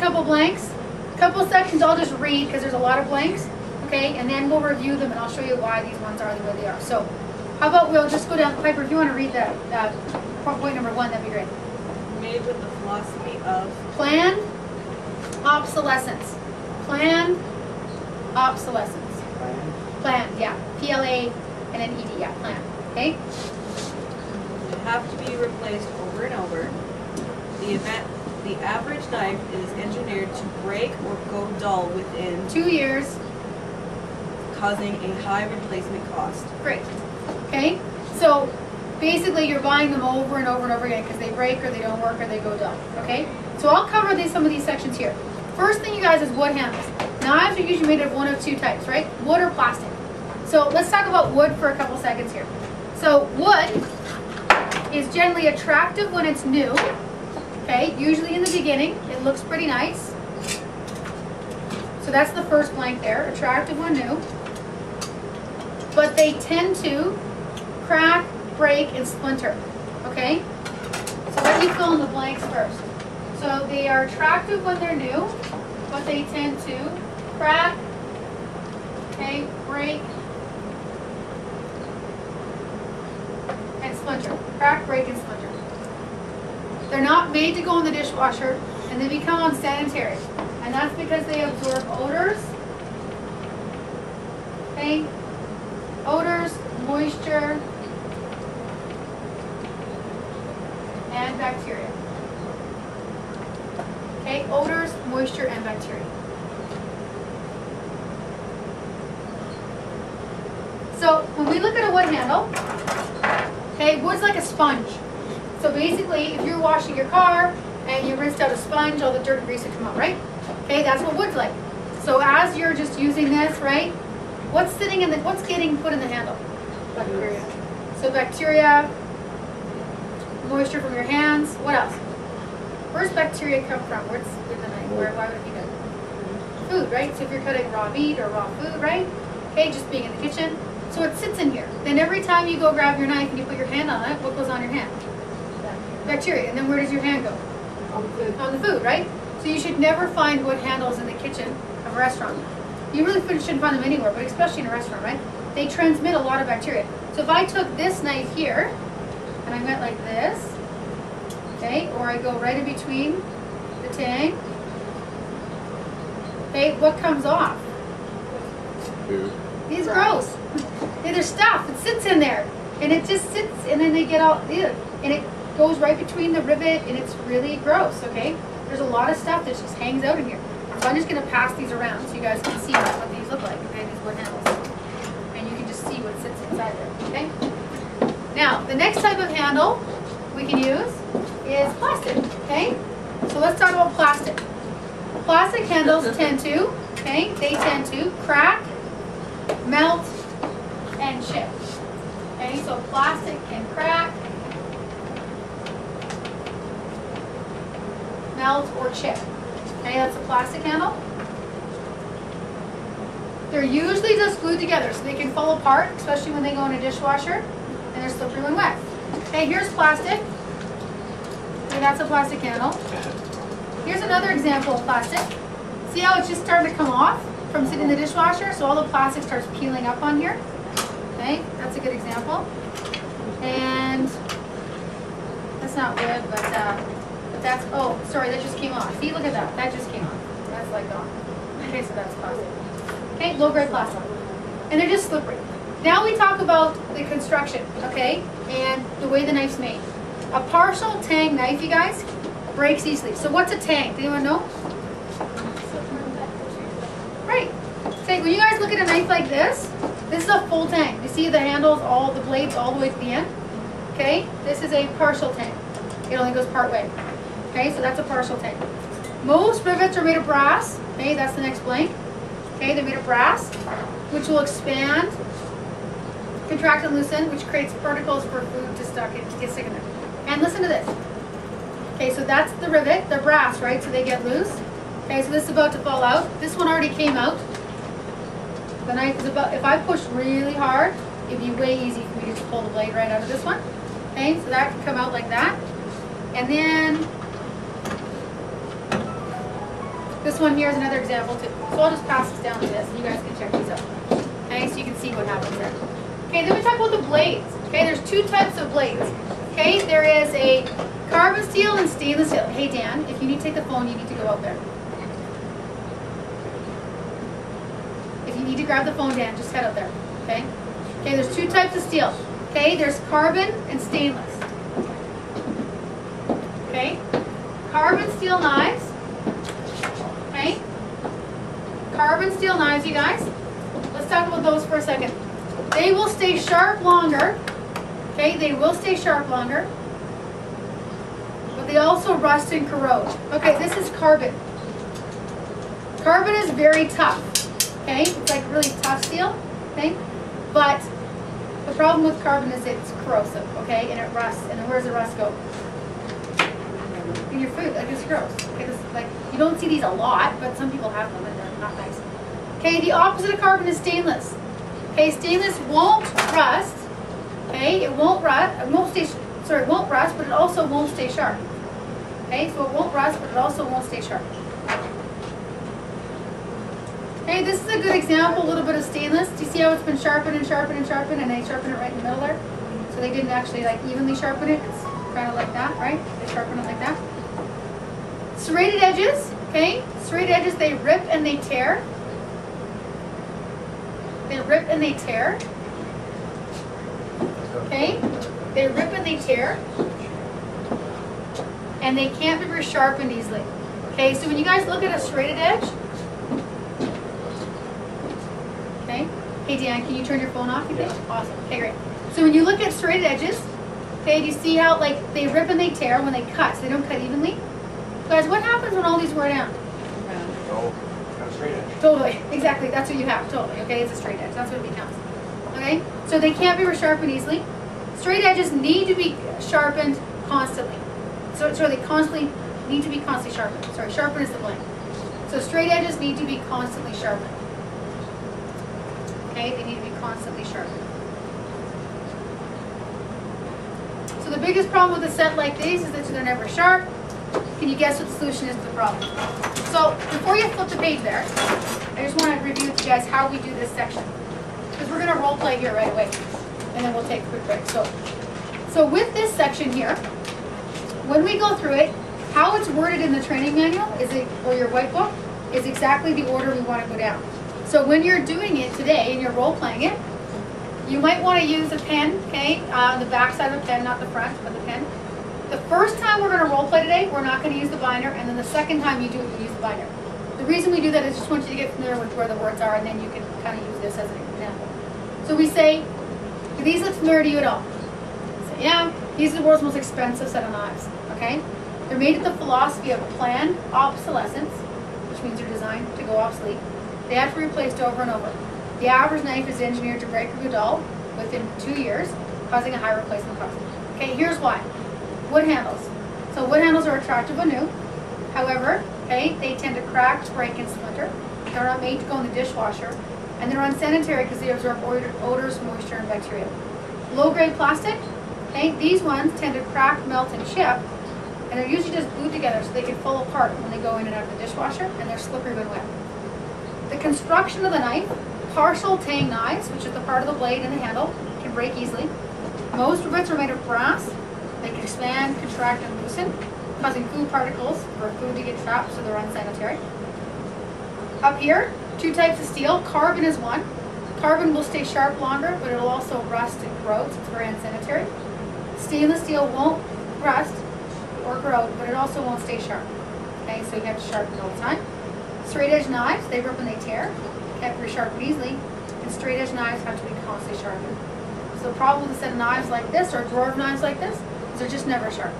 couple blanks. A couple sections I'll just read because there's a lot of blanks. Okay, and then we'll review them and I'll show you why these ones are the way they are. So how about we'll just go down, Piper, if you want to read that point number 1, that'd be great. Made with the philosophy of planned obsolescence. Planned obsolescence. Planned, yeah. P-L-A and then E-D, yeah, planned. Okay? They have to be replaced over and over. The average knife is engineered to break or go dull within 2 years. Causing a high replacement cost. Great. Okay? So basically you're buying them over and over and over again because they break or they don't work or they go dull. Okay? So I'll cover some of these sections here. First thing, you guys, is wood handles. Knives are usually made of one of 2 types, right? Wood or plastic. So let's talk about wood for a couple seconds here. So wood is generally attractive when it's new. Okay? Usually in the beginning. It looks pretty nice. So that's the first blank there. Attractive when new. But they tend to crack, break, and splinter. Okay? So let me fill in the blanks first. So they are attractive when they're new, but they tend to crack, okay, break, and splinter. Crack, break, and splinter. They're not made to go in the dishwasher, and they become unsanitary. And that's because they absorb odors, okay, odors, moisture, and bacteria. Okay, odors, moisture, and bacteria. So when we look at a wood handle, okay, wood's like a sponge. So basically, if you're washing your car and you rinsed out a sponge, all the dirt and grease would come out, right? Okay, that's what wood's like. So as you're just using this, right, what's getting put in the handle? Bacteria. So bacteria, moisture from your hands. What else? Where's bacteria come from? Where's in the knife? Why would it be there? Food, right? So if you're cutting raw meat or raw food, right? Okay, just being in the kitchen. So it sits in here. Then every time you go grab your knife and you put your hand on it, what goes on your hand? Bacteria. And then where does your hand go? On the food. On the food, right? So you should never find wood handles in the kitchen of a restaurant. You really shouldn't find them anywhere, but especially in a restaurant, right? They transmit a lot of bacteria. So if I took this knife here and I went like this, okay, or I go right in between the tang, okay, what comes off? Food. It's gross. Yeah, there's stuff. It sits in there. And it just sits, and then they get all, ew, and it goes right between the rivet, and it's really gross, okay? There's a lot of stuff that just hangs out in here. So I'm just going to pass these around so you guys can see what these look like, okay, these wood handles. And you can just see what sits inside there, okay? Now, the next type of handle we can use is plastic, okay? So let's talk about plastic. Plastic handles tend to, okay, they tend to crack, melt, and chip. Okay, so plastic can crack, melt, or chip. Okay, that's a plastic handle. They're usually just glued together so they can fall apart, especially when they go in a dishwasher and they're slippery when wet. Okay, here's plastic. Okay, that's a plastic handle. Here's another example of plastic. See how it's just starting to come off from sitting in the dishwasher? So all the plastic starts peeling up on here. Okay, that's a good example. And that's not wood, but that's, oh, sorry, that just came off. See, look at that. That just came off. That's like gone. Okay, so that's plastic. Okay, low-grade plastic. And they're just slippery. Now we talk about the construction, okay, and the way the knife's made. A partial tang knife, you guys, breaks easily. So what's a tang? Does anyone know? Right. Okay, when you guys look at a knife like this is a full tang. You see the handles, all the blades, all the way to the end? Okay, this is a partial tang. It only goes part way. Okay, so that's a partial tang. Most rivets are made of brass. Okay, that's the next blank. Okay, they're made of brass, which will expand, contract, and loosen, which creates particles for food to get stuck in there. And listen to this. Okay, so that's the rivet. They're brass, right? So they get loose. Okay, so this is about to fall out. This one already came out. The knife is about, if I push really hard, it'd be way easy for me to just pull the blade right out of this one. Okay, so that can come out like that. And then This one here is another example too. So I'll just pass this down to this and you guys can check these out. Okay, so you can see what happens there. Okay, then we talk about the blades. Okay, there's two types of blades. Okay, there is a carbon steel and stainless steel. Hey Dan, if you need to take the phone, you need to go out there. If you need to grab the phone, Dan, just head out there. Okay? Okay, there's two types of steel. Okay, there's carbon and stainless. Okay? Carbon steel knives. Okay? Carbon steel knives, you guys. Let's talk about those for a second. They will stay sharp longer. Okay, they will stay sharp longer. But they also rust and corrode. Okay, this is carbon. Carbon is very tough. Okay, it's like really tough steel. Okay, but the problem with carbon is it's corrosive. Okay, and it rusts. And then where does the rust go? In your food. Like it's gross. Okay, this, like you don't see these a lot, but some people have them and they're not nice. Okay, the opposite of carbon is stainless. Okay, stainless won't rust. Okay, it won't rust. It won't stay. Sorry, it won't rust, but it also won't stay sharp. Okay, so it won't rust, but it also won't stay sharp. Okay, this is a good example, a little bit of stainless. Do you see how it's been sharpened and sharpened and sharpened, and they sharpen it right in the middle there? So they didn't actually like evenly sharpen it. It's kind of like that, right? They sharpen it like that. Serrated edges, okay? Serrated edges, they rip and they tear. They rip and they tear. Okay? They rip and they tear. And they can't be resharpened easily. Okay, so when you guys look at a serrated edge, okay? Hey Dan, can you turn your phone off, you think? Awesome. Okay, great. So when you look at serrated edges, okay, do you see how like they rip and they tear when they cut, so they don't cut evenly? Guys, what happens when all these wear down? Oh, got a straight edge. Totally, exactly, that's what you have, totally, okay, it's a straight edge, that's what it becomes. Okay, so they can't be resharpened easily. Straight edges need to be sharpened constantly. So they constantly need to be constantly sharpened. Sorry, sharpen is the blank. So straight edges need to be constantly sharpened. Okay, they need to be constantly sharpened. So the biggest problem with a set like these is that they're never sharp. Can you guess what the solution is to the problem? So before you flip the page there, I just want to review with you guys how we do this section. Because we're going to role play here right away. And then we'll take a quick break. So with this section here, when we go through it, how it's worded in the training manual or your white book is exactly the order we want to go down. So when you're doing it today and you're role playing it, you might want to use a pen, okay, on the back side of a pen, not the front, but the pen. The first time we're going to role play today, we're not going to use the binder, and then the second time you do it, you use the binder. The reason we do that is just want you to get familiar with where the words are, and then you can kind of use this as an example. So we say, do these look familiar to you at all? Say, yeah, these are the world's most expensive set of knives, okay? They're made with the philosophy of planned obsolescence, which means they're designed to go obsolete. They have to be replaced over and over. The average knife is engineered to break or go dull within 2 years, causing a high replacement cost. Okay, here's why. Wood handles. So wood handles are attractive when new. However, okay, they tend to crack, break, and splinter. They're not made to go in the dishwasher. And they're unsanitary because they absorb odors, moisture, and bacteria. Low-grade plastic, okay, these ones tend to crack, melt, and chip. And they're usually just glued together so they can fall apart when they go in and out of the dishwasher, and they're slippery when wet. The construction of the knife, partial tang knives, which is the part of the blade and the handle, can break easily. Most rivets are made of brass. They can expand, contract, and loosen, causing food particles for food to get trapped, so they're unsanitary. Up here, two types of steel. Carbon is one. Carbon will stay sharp longer, but it'll also rust and corrode, so it's very unsanitary. Stainless steel won't rust or corrode, but it also won't stay sharp. Okay, so you have to sharpen it all the time. Straight edge knives, they rip and they tear. Can't be resharpened easily. And straight edge knives have to be constantly sharpened. So the problem with a set of knives like this, or a drawer of knives like this, is they're just never sharp.